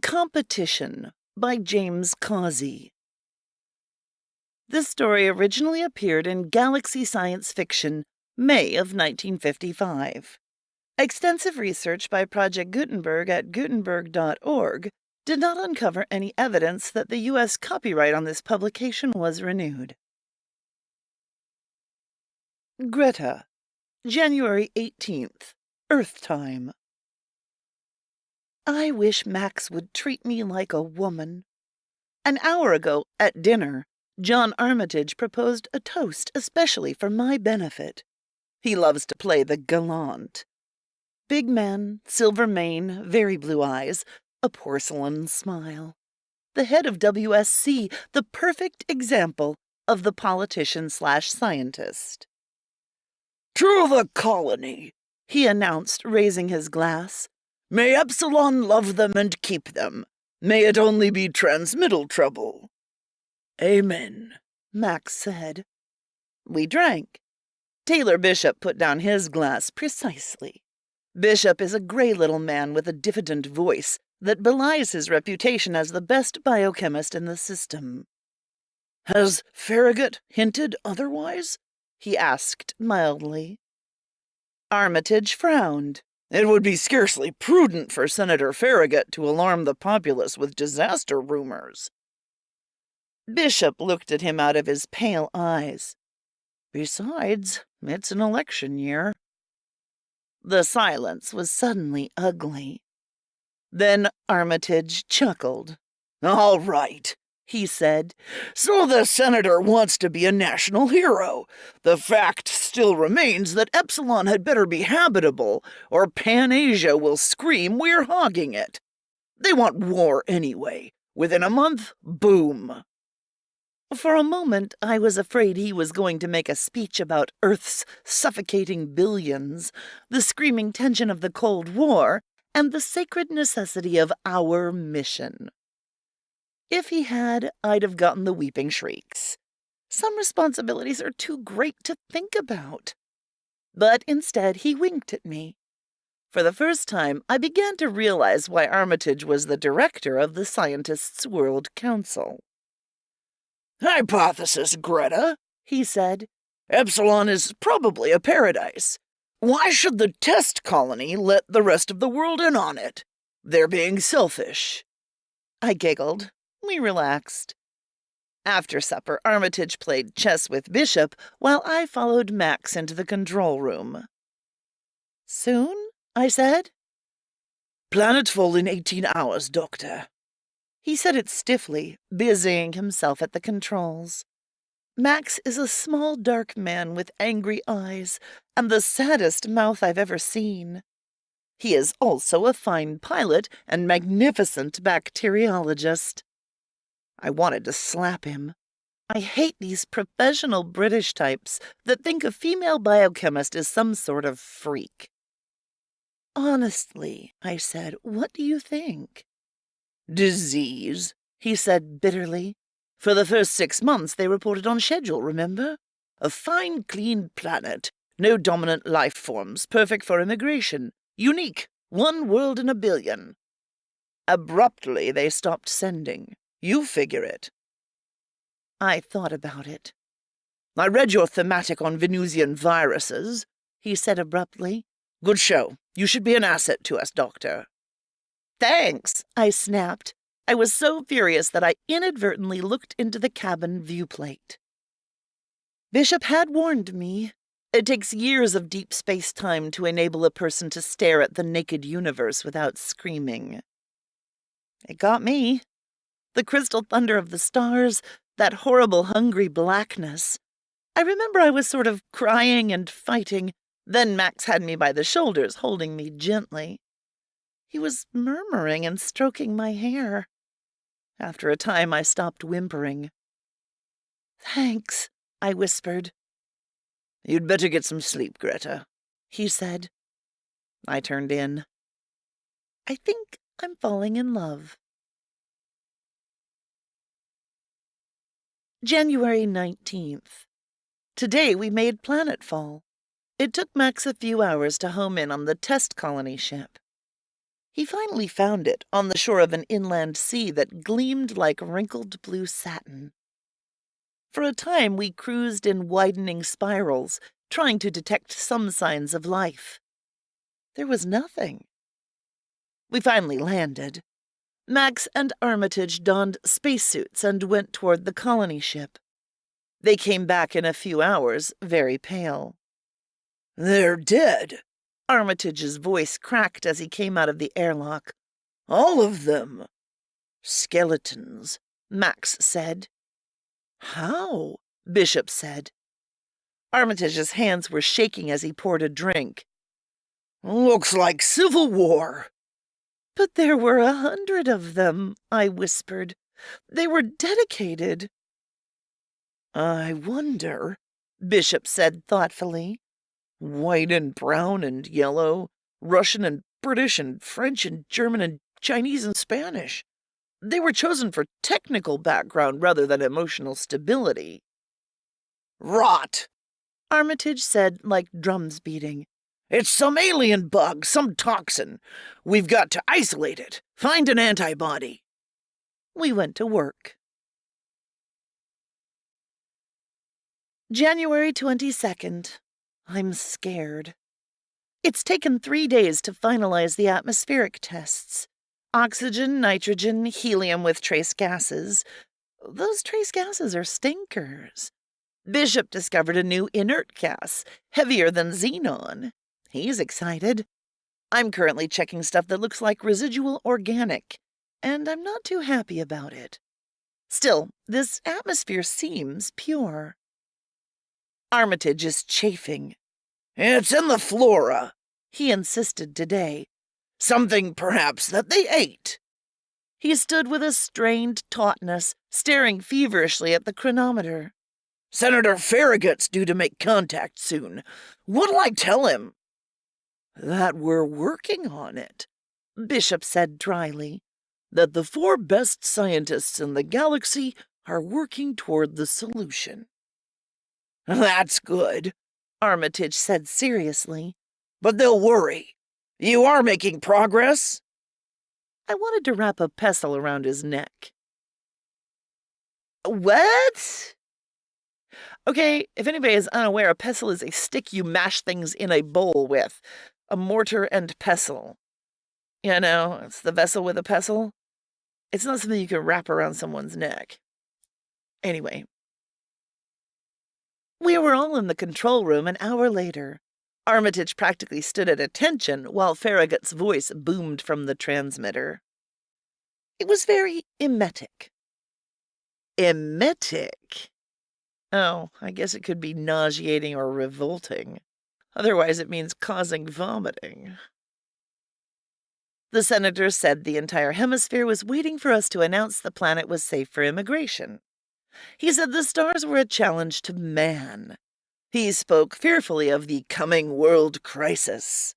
Competition by James Causey. This story originally appeared in Galaxy Science Fiction, May of 1955. Extensive research by Project Gutenberg at Gutenberg.org did not uncover any evidence that the U.S. copyright on this publication was renewed. Greta, January 18th, Earth Time. I wish Max would treat me like a woman. An hour ago, at dinner, John Armitage proposed a toast especially for my benefit. He loves to play the gallant. Big man, silver mane, very blue eyes, a porcelain smile. The head of WSC, the perfect example of the politician/scientist. "To the colony," he announced, raising his glass. "May Epsilon love them and keep them. May it only be transmittal trouble." "Amen," Max said. We drank. Taylor Bishop put down his glass precisely. Bishop is a gray little man with a diffident voice that belies his reputation as the best biochemist in the system. "Has Farragut hinted otherwise?" he asked mildly. Armitage frowned. "It would be scarcely prudent for Senator Farragut to alarm the populace with disaster rumors." Bishop looked at him out of his pale eyes. "Besides, it's an election year." The silence was suddenly ugly. Then Armitage chuckled. "All right," he said. "So the senator wants to be a national hero. The fact still remains that Epsilon had better be habitable, or Pan-Asia will scream we're hogging it. They want war anyway. Within a month, boom." For a moment, I was afraid he was going to make a speech about Earth's suffocating billions, the screaming tension of the Cold War, and the sacred necessity of our mission. If he had, I'd have gotten the weeping shrieks. Some responsibilities are too great to think about. But instead, he winked at me. For the first time, I began to realize why Armitage was the director of the Scientists' World Council. "Hypothesis, Greta," he said. "Epsilon is probably a paradise. Why should the test colony let the rest of the world in on it? They're being selfish." I giggled. We relaxed. After supper, Armitage played chess with Bishop while I followed Max into the control room. "Soon?" I said. "Planetfall in 18 hours, Doctor." He said it stiffly, busying himself at the controls. Max is a small, dark man with angry eyes and the saddest mouth I've ever seen. He is also a fine pilot and magnificent bacteriologist. I wanted to slap him. I hate these professional British types that think a female biochemist is some sort of freak. "Honestly," I said, "what do you think?" "Disease," he said bitterly. "For the first 6 months they reported on schedule, remember? A fine, clean planet, no dominant life forms, perfect for immigration, unique, 1 world in a billion. Abruptly they stopped sending. You figure it." I thought about it. "I read your thematic on Venusian viruses," he said abruptly. "Good show. You should be an asset to us, Doctor." "Thanks," I snapped. I was so furious that I inadvertently looked into the cabin viewplate. Bishop had warned me. It takes years of deep space-time to enable a person to stare at the naked universe without screaming. It got me. The crystal thunder of the stars, that horrible hungry blackness. I remember I was sort of crying and fighting. Then Max had me by the shoulders, holding me gently. He was murmuring and stroking my hair. After a time, I stopped whimpering. "Thanks," I whispered. "You'd better get some sleep, Greta," he said. I turned in. I think I'm falling in love. January 19th. Today we made planetfall. It took Max a few hours to home in on the test colony ship. He finally found it on the shore of an inland sea that gleamed like wrinkled blue satin. For a time, we cruised in widening spirals, trying to detect some signs of life. There was nothing. We finally landed. Max and Armitage donned spacesuits and went toward the colony ship. They came back in a few hours, very pale. "They're dead." Armitage's voice cracked as he came out of the airlock. "All of them." "Skeletons," Max said. "How?" Bishop said. Armitage's hands were shaking as he poured a drink. "Looks like civil war." "But there were 100 of them," I whispered. "They were dedicated." "I wonder," Bishop said thoughtfully. "White and brown and yellow, Russian and British and French and German and Chinese and Spanish. They were chosen for technical background rather than emotional stability." "Rot," Armitage said, like drums beating. "It's some alien bug, some toxin. We've got to isolate it. Find an antibody." We went to work. January 22nd. I'm scared. It's taken 3 days to finalize the atmospheric tests. Oxygen, nitrogen, helium with trace gases. Those trace gases are stinkers. Bishop discovered a new inert gas, heavier than xenon. He's excited. I'm currently checking stuff that looks like residual organic, and I'm not too happy about it. Still, this atmosphere seems pure. Armitage is chafing. "It's in the flora," he insisted today. "Something, perhaps, that they ate." He stood with a strained tautness, staring feverishly at the chronometer. "Senator Farragut's due to make contact soon. What'll I tell him?" "That we're working on it," Bishop said dryly. "That the 4 best scientists in the galaxy are working toward the solution." "That's good," Armitage said seriously. "But they'll worry. You are making progress?" I wanted to wrap a pestle around his neck. "What?" Okay, if anybody is unaware, a pestle is a stick you mash things in a bowl with. A mortar and pestle. You know, it's the vessel with a pestle. It's not something you can wrap around someone's neck. Anyway. We were all in the control room an hour later. Armitage practically stood at attention while Farragut's voice boomed from the transmitter. It was very emetic. Emetic? Oh, I guess it could be nauseating or revolting. Otherwise it means causing vomiting. The senator said the entire hemisphere was waiting for us to announce the planet was safe for immigration. He said the stars were a challenge to man. He spoke fearfully of the coming world crisis.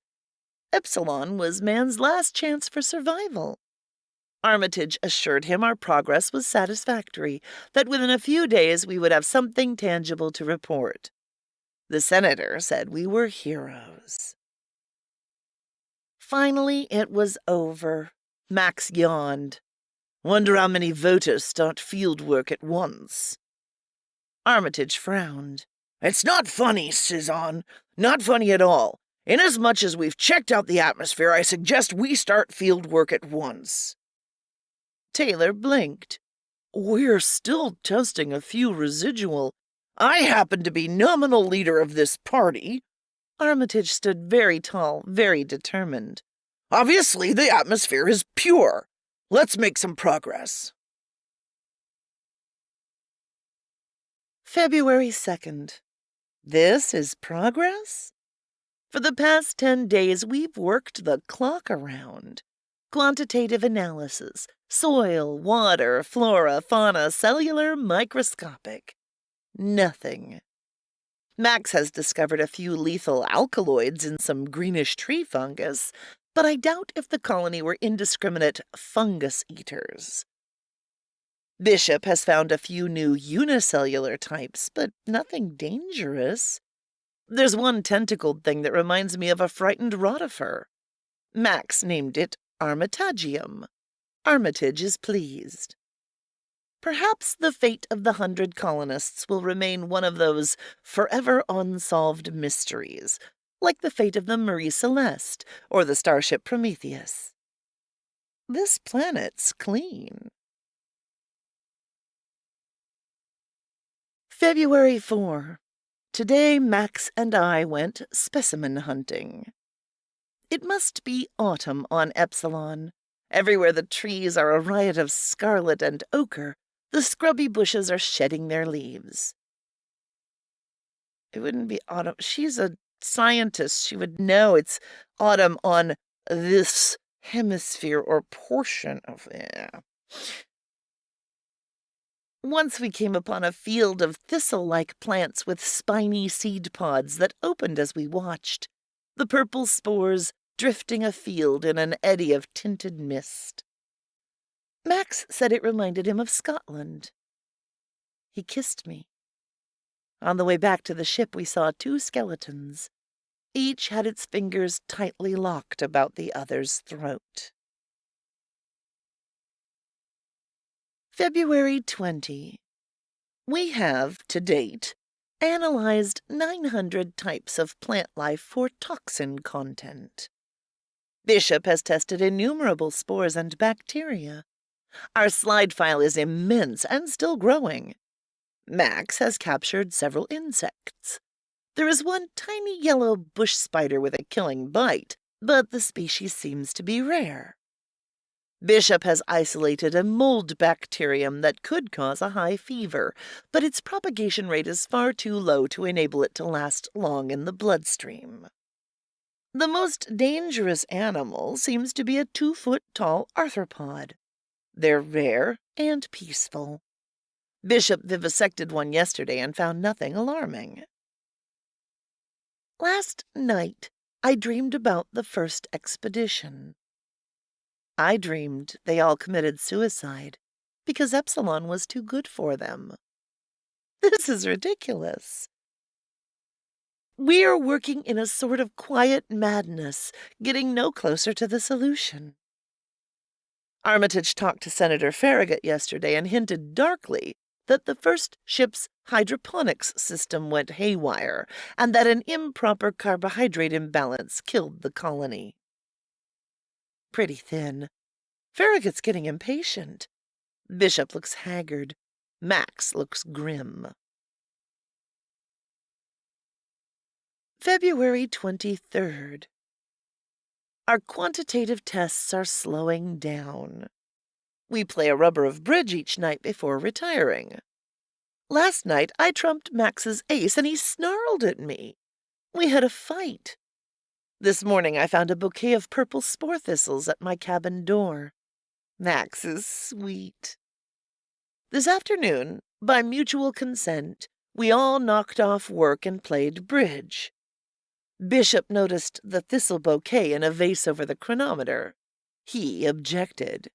Epsilon was man's last chance for survival. Armitage assured him our progress was satisfactory, that within a few days we would have something tangible to report. The senator said we were heroes. Finally, it was over. Max yawned. "Wonder how many voters start field work at once." Armitage frowned. "It's not funny, Cezanne. Not funny at all. Inasmuch as we've checked out the atmosphere, I suggest we start field work at once." Taylor blinked. "We're still testing a few residual. I happen to be nominal leader of this party." Armitage stood very tall, very determined. "Obviously, the atmosphere is pure. Let's make some progress." February 2nd. This is progress? For the past 10 days, we've worked the clock around. Quantitative analysis, soil, water, flora, fauna, cellular, microscopic. Nothing. Max has discovered a few lethal alkaloids in some greenish tree fungus, but I doubt if the colony were indiscriminate fungus eaters. Bishop has found a few new unicellular types, but nothing dangerous. There's one tentacled thing that reminds me of a frightened rotifer. Max named it Armitagium. Armitage is pleased. Perhaps the fate of the 100 colonists will remain one of those forever unsolved mysteries, like the fate of the Marie Celeste or the starship Prometheus. This planet's clean. February 4. Today Max and I went specimen hunting. It must be autumn on Epsilon. Everywhere the trees are a riot of scarlet and ochre, the scrubby bushes are shedding their leaves. It wouldn't be autumn. She's a scientist. She would know it's autumn on this hemisphere or portion of it. Once we came upon a field of thistle-like plants with spiny seed pods that opened as we watched, the purple spores drifting afield in an eddy of tinted mist. Max said it reminded him of Scotland. He kissed me. On the way back to the ship, we saw 2 skeletons. Each had its fingers tightly locked about the other's throat. February 20. We have, to date, analyzed 900 types of plant life for toxin content. Bishop has tested innumerable spores and bacteria. Our slide file is immense and still growing. Max has captured several insects. There is one tiny yellow bush spider with a killing bite, but the species seems to be rare. Bishop has isolated a mold bacterium that could cause a high fever, but its propagation rate is far too low to enable it to last long in the bloodstream. The most dangerous animal seems to be a 2-foot-tall arthropod. They're rare and peaceful. Bishop vivisected one yesterday and found nothing alarming. Last night, I dreamed about the first expedition. I dreamed they all committed suicide because Epsilon was too good for them. This is ridiculous. We are working in a sort of quiet madness, getting no closer to the solution. Armitage talked to Senator Farragut yesterday and hinted darkly that the first ship's hydroponics system went haywire and that an improper carbohydrate imbalance killed the colony. Pretty thin. Farragut's getting impatient. Bishop looks haggard. Max looks grim. February 23rd. Our quantitative tests are slowing down. We play a rubber of bridge each night before retiring. Last night I trumped Max's ace and he snarled at me. We had a fight. This morning I found a bouquet of purple spore thistles at my cabin door. Max is sweet. This afternoon, by mutual consent, we all knocked off work and played bridge. Bishop noticed the thistle bouquet in a vase over the chronometer. He objected.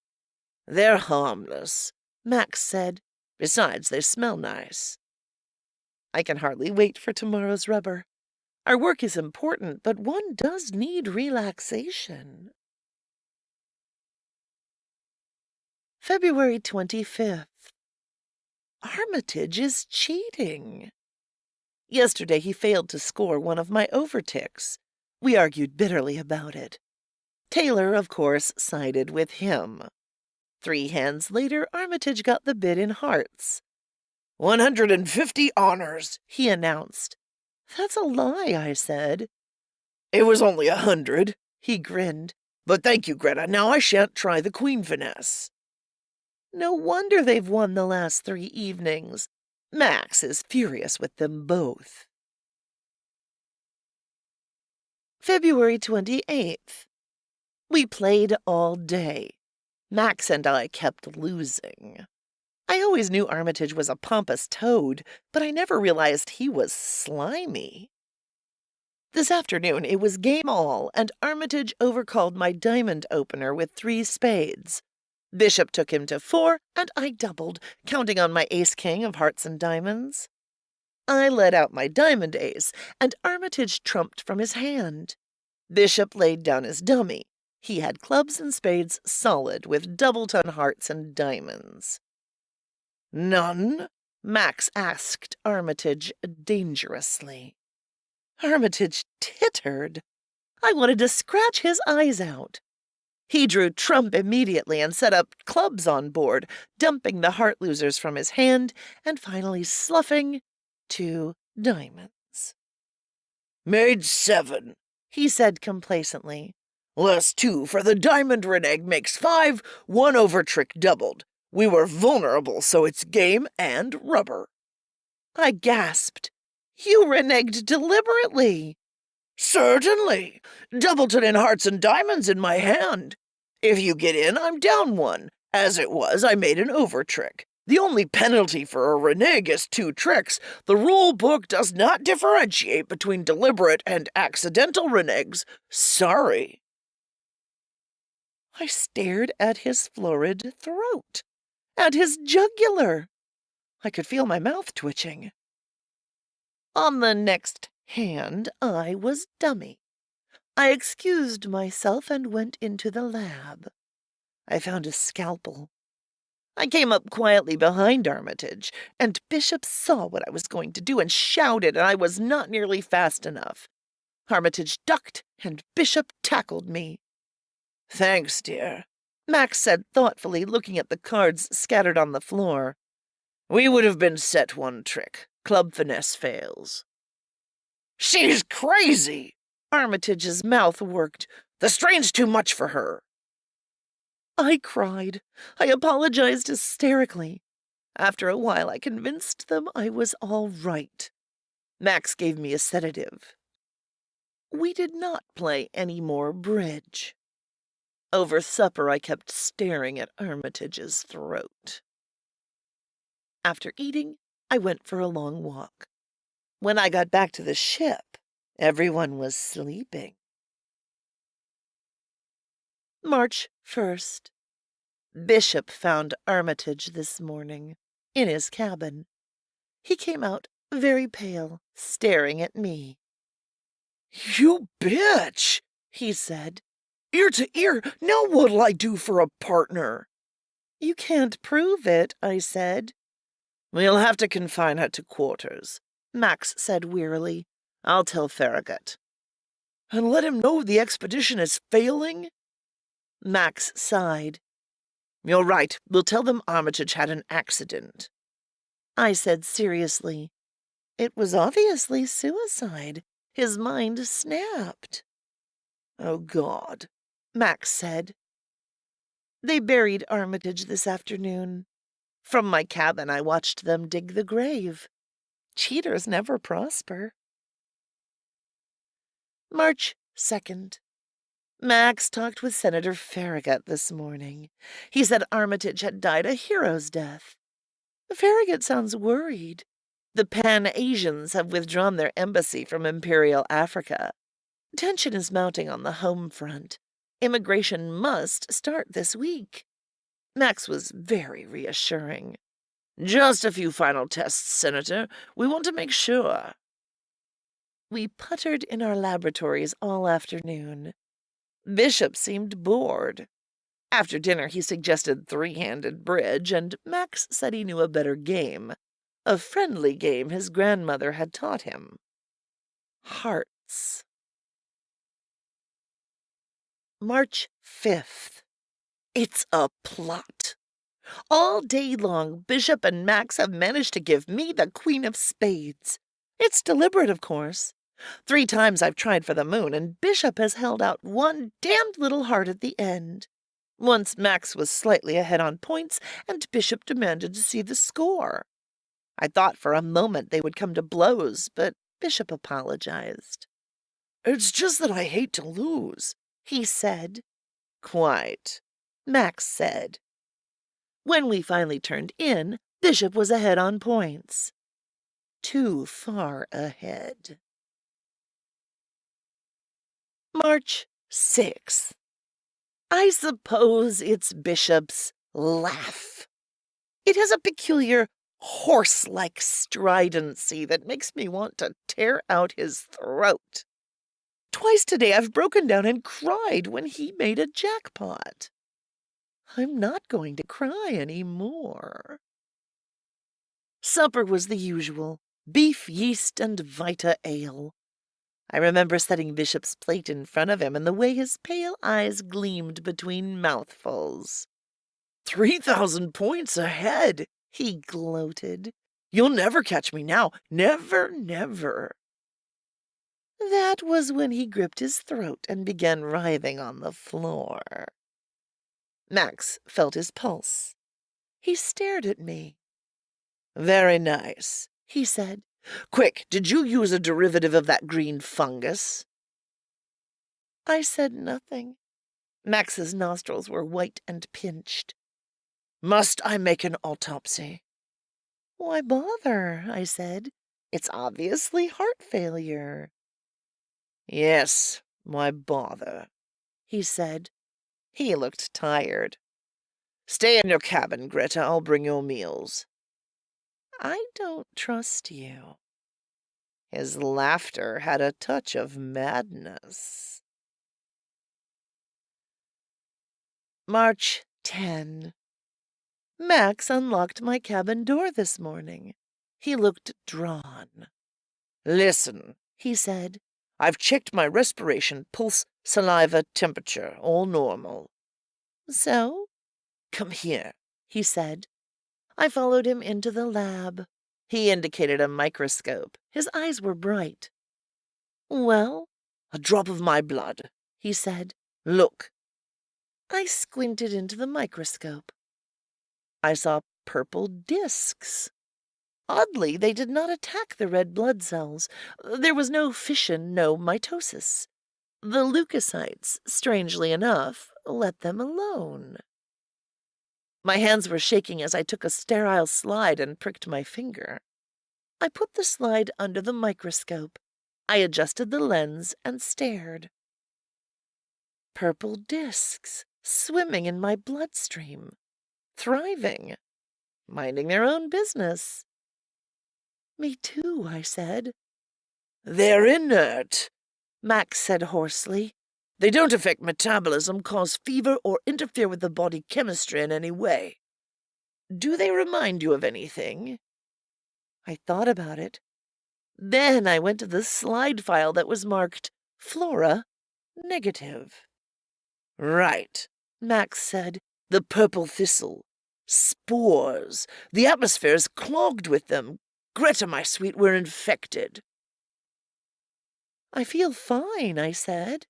"They're harmless," Max said. "Besides, they smell nice." I can hardly wait for tomorrow's rubber. Our work is important, but one does need relaxation. February 25th. Armitage is cheating. Yesterday he failed to score one of my overticks. We argued bitterly about it. Taylor, of course, sided with him. 3 hands later, Armitage got the bid in hearts. 150 honors, he announced. That's a lie, I said. It was only 100, he grinned. But thank you, Greta. Now I shan't try the queen finesse. No wonder they've won the last 3 evenings. Max is furious with them both. February 28th. We played all day. Max and I kept losing. I always knew Armitage was a pompous toad, but I never realized he was slimy. This afternoon it was game all, and Armitage overcalled my diamond opener with 3 spades. Bishop took him to 4, and I doubled, counting on my ace-king of hearts and diamonds. I let out my diamond ace, and Armitage trumped from his hand. Bishop laid down his dummy. He had clubs and spades solid with double-ton hearts and diamonds. None? Max asked Armitage dangerously. Armitage tittered. I wanted to scratch his eyes out. He drew trump immediately and set up clubs on board, dumping the heart losers from his hand and finally sloughing 2 diamonds. Made 7, he said complacently. Less 2 for the diamond renege makes 5, 1 over trick doubled. We were vulnerable, so it's game and rubber. I gasped. You reneged deliberately. Certainly. Doubleton in hearts and diamonds in my hand. If you get in, I'm down 1. As it was, I made an over trick. The only penalty for a renege is 2 tricks. The rule book does not differentiate between deliberate and accidental reneges. Sorry. I stared at his florid throat, at his jugular. I could feel my mouth twitching. On the next hand, I was dummy. I excused myself and went into the lab. I found a scalpel. I came up quietly behind Armitage, and Bishop saw what I was going to do and shouted, and I was not nearly fast enough. Armitage ducked, and Bishop tackled me. Thanks, dear, Max said thoughtfully, looking at the cards scattered on the floor. We would have been set 1 trick. Club finesse fails. She's crazy! Armitage's mouth worked. The strain's too much for her. I cried. I apologized hysterically. After a while, I convinced them I was all right. Max gave me a sedative. We did not play any more bridge. Over supper, I kept staring at Armitage's throat. After eating, I went for a long walk. When I got back to the ship, everyone was sleeping. March 1st. Bishop found Armitage this morning, in his cabin. He came out very pale, staring at me. You bitch, he said. Ear to ear, now what'll I do for a partner? You can't prove it, I said. We'll have to confine her to quarters, Max said wearily. I'll tell Farragut. And let him know the expedition is failing? Max sighed. You're right, we'll tell them Armitage had an accident. I said seriously. It was obviously suicide. His mind snapped. Oh, God, Max said. They buried Armitage this afternoon. From my cabin, I watched them dig the grave. Cheaters never prosper. March 2nd. Max talked with Senator Farragut this morning. He said Armitage had died a hero's death. Farragut sounds worried. The Pan-Asians have withdrawn their embassy from Imperial Africa. Tension is mounting on the home front. Immigration must start this week. Max was very reassuring. Just a few final tests, Senator. We want to make sure. We puttered in our laboratories all afternoon. Bishop seemed bored. After dinner, he suggested 3-handed bridge, and Max said he knew a better game. A friendly game his grandmother had taught him. Hearts. March 5th. It's a plot. All day long, Bishop and Max have managed to give me the Queen of Spades. It's deliberate, of course. 3 times I've tried for the moon, and Bishop has held out one damned little heart at the end. Once Max was slightly ahead on points, and Bishop demanded to see the score. I thought for a moment they would come to blows, but Bishop apologized. It's just that I hate to lose, he said. Quite, Max said. When we finally turned in, Bishop was ahead on points. Too far ahead. March 6th. I suppose it's Bishop's laugh. It has a peculiar horse-like stridency that makes me want to tear out his throat. Twice today I've broken down and cried when he made a jackpot. I'm not going to cry anymore. Supper was the usual: beef, yeast, and Vita ale. I remember setting Bishop's plate in front of him and the way his pale eyes gleamed between mouthfuls. 3,000 points ahead, he gloated. You'll never catch me now. Never, never. That was when he gripped his throat and began writhing on the floor. Max felt his pulse. He stared at me. Very nice, he said. Quick, did you use a derivative of that green fungus? I said nothing. Max's nostrils were white and pinched. Must I make an autopsy? Why bother, I said. It's obviously heart failure. Yes, why bother, he said. He looked tired. Stay in your cabin, Greta. I'll bring your meals. I don't trust you. His laughter had a touch of madness. March 10. Max unlocked my cabin door this morning. He looked drawn. Listen, he said. I've checked my respiration, pulse, saliva, temperature, all normal. So? Come here, he said. I followed him into the lab. He indicated a microscope. His eyes were bright. Well? A drop of my blood, he said. Look. I squinted into the microscope. I saw purple discs. Oddly, they did not attack the red blood cells. There was no fission, no mitosis. The leukocytes, strangely enough, let them alone. My hands were shaking as I took a sterile slide and pricked my finger. I put the slide under the microscope. I adjusted the lens and stared. Purple discs, swimming in my bloodstream, thriving, minding their own business. Me too, I said. They're inert, Max said hoarsely. They don't affect metabolism, cause fever, or interfere with the body chemistry in any way. Do they remind you of anything? I thought about it. Then I went to the slide file that was marked Flora Negative. Right, Max said. The purple thistle. Spores. The atmosphere is clogged with them. Greta, my sweet, we're infected. I feel fine, I said.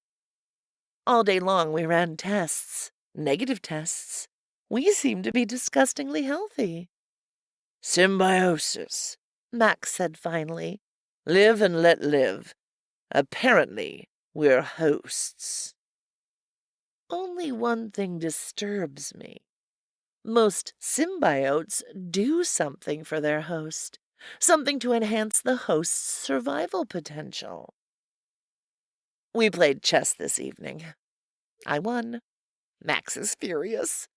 All day long we ran tests, negative tests. We seem to be disgustingly healthy. Symbiosis, Max said finally. Live and let live. Apparently, we're hosts. Only one thing disturbs me. Most symbiotes do something for their host, something to enhance the host's survival potential. We played chess this evening. I won. Max is furious.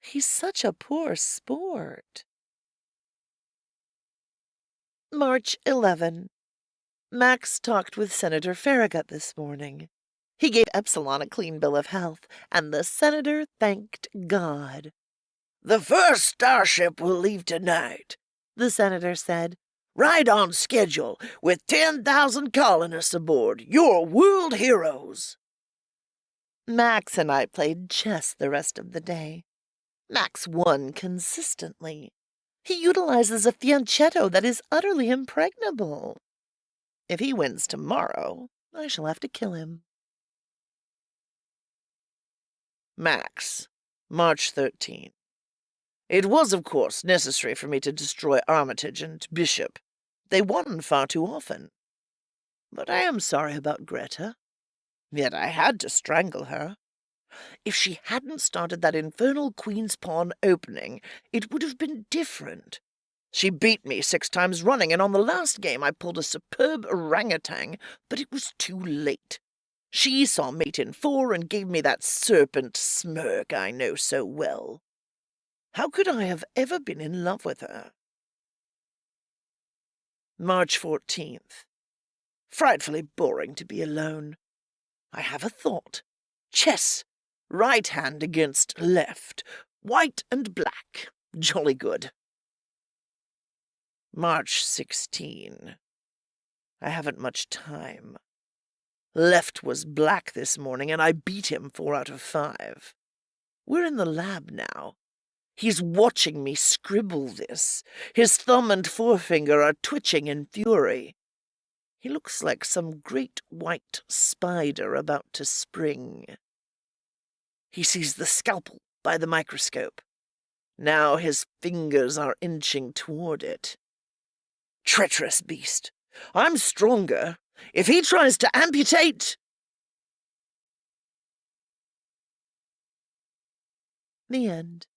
He's such a poor sport. March 11. Max talked with Senator Farragut this morning. He gave Epsilon a clean bill of health, and the senator thanked God. The first starship will leave tonight, the senator said. Right on schedule, with 10,000 colonists aboard. You're world heroes. Max and I played chess the rest of the day. Max won consistently. He utilizes a fianchetto that is utterly impregnable. If he wins tomorrow, I shall have to kill him. Max, March 13. It was, of course, necessary for me to destroy Armitage and Bishop. They won far too often. But I am sorry about Greta. Yet I had to strangle her. If she hadn't started that infernal Queen's Pawn opening, it would have been different. She beat me 6 times running, and on the last game I pulled a superb orangutan, but it was too late. She saw mate in 4 and gave me that serpent smirk I know so well. How could I have ever been in love with her? March 14th. Frightfully boring to be alone. I have a thought. Chess. Right hand against left. White and black. Jolly good. March 16. I haven't much time. Left was black this morning, and I beat him 4 out of 5. We're in the lab now. He's watching me scribble this. His thumb and forefinger are twitching in fury. He looks like some great white spider about to spring. He sees the scalpel by the microscope. Now his fingers are inching toward it. Treacherous beast. I'm stronger. If he tries to amputate... The end.